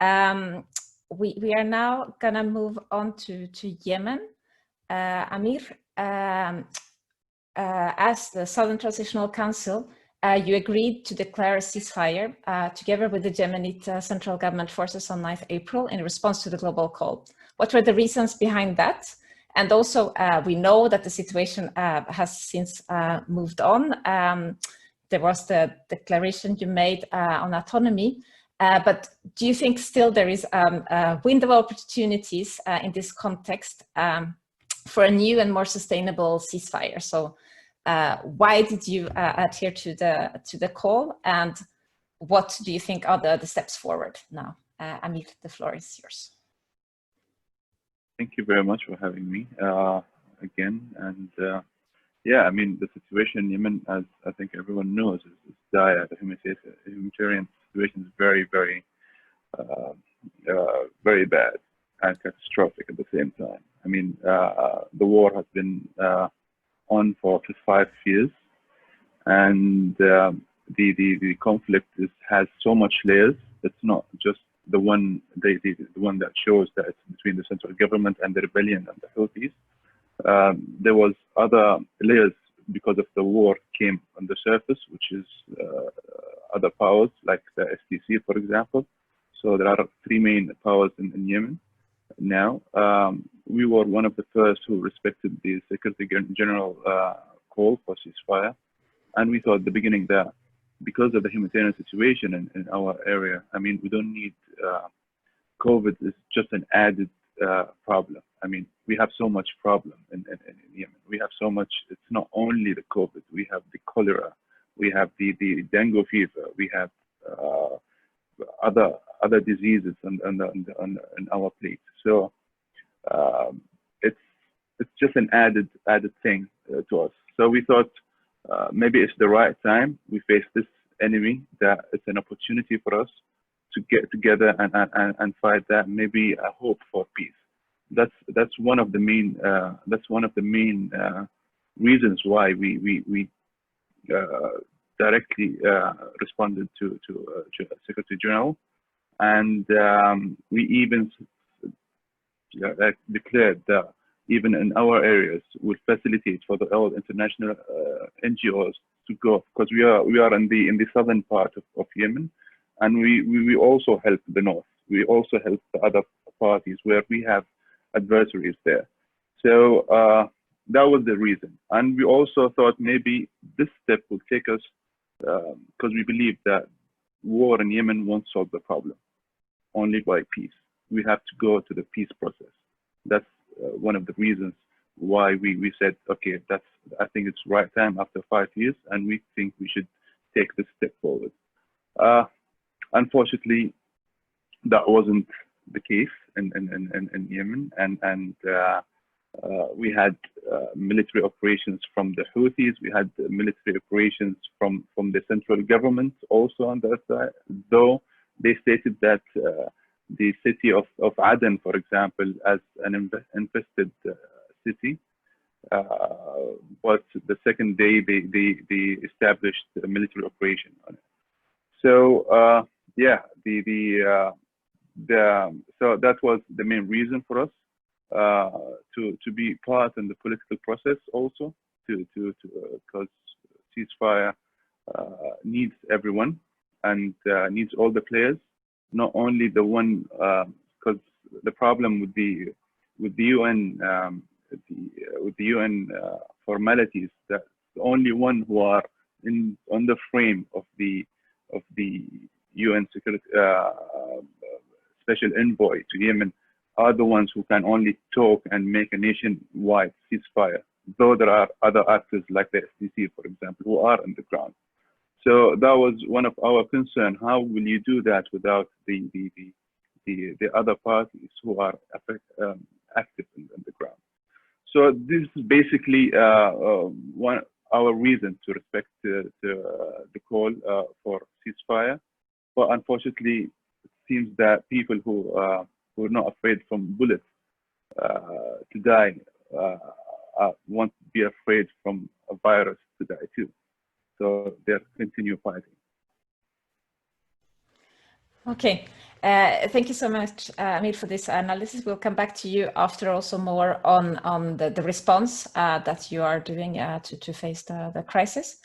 We are now gonna move on to Yemen. Amir, as the Southern Transitional Council, you agreed to declare a ceasefire together with the Yemenite central government forces on 9th April in response to the global call. What were the reasons behind that? And also, we know that the situation has since moved on. There was the declaration you made on autonomy, but do you think still there is a window of opportunities in this context for a new and more sustainable ceasefire? So why did you adhere to the call, and what do you think are the steps forward now? Amir, the floor is yours. Thank you very much for having me again. And yeah, I mean, the situation in Yemen, as I think everyone knows, is dire. The humanitarian situation is very, very, very bad and catastrophic at the same time. I mean, the war has been on for 5 years, and the conflict has so much layers. It's not just the one that shows that it's between the central government and the rebellion and the Houthis. There was other layers because of the war came on the surface, which is other powers like the STC, for example. So there are 3 main powers in Yemen now. We were one of the first who respected the Secretary General call for ceasefire, and we thought at the beginning that because of the humanitarian situation in our area, I mean, we don't need COVID is just an added problem. I mean, we have so much problem in Yemen. We have so much. It's not only the COVID. We have the cholera. We have the dengue fever. We have other diseases on our plate. So it's just an added thing to us. So we thought maybe it's the right time. We face this enemy that it's an opportunity for us to get together and fight that. Maybe a hope for peace. That's one of the main reasons why we directly responded to Secretary General, and we even declared that even in our areas will facilitate for all international NGOs to go, because we are in the southern part of Yemen, and we also help the north. We also help the other parties where we have adversaries there. So that was the reason, and we also thought maybe this step will take us, because we believe that war in Yemen won't solve the problem, only by peace. We have to go to the peace process. That's one of the reasons why we said, okay, I think it's the right time after 5 years, and we think we should take this step forward. Unfortunately, that wasn't the case in Yemen, and we had military operations from the Houthis. We had military operations from the central government also on that side, though they stated that the city of Aden, for example, as an infested city, but the second day they established a military operation on it. So yeah, so that was the main reason for us to be part in the political process also, because ceasefire needs everyone and needs all the players, not only the one, because the problem with the UN formalities, that the only one who are on the frame of the UN security special envoy to Yemen are the ones who can only talk and make a nationwide ceasefire, though there are other actors like the SDC, for example, who are on the ground. So that was one of our concerns. How will you do that without the other parties who are active in the ground? So this is basically our reason to respect the call for ceasefire. But unfortunately, it seems that people who are not afraid from bullets to die won't be afraid from a virus to die too. So they'll continue fighting. Okay, Thank you so much, Amir, for this analysis. We'll come back to you after also more on the response that you are doing to face the crisis.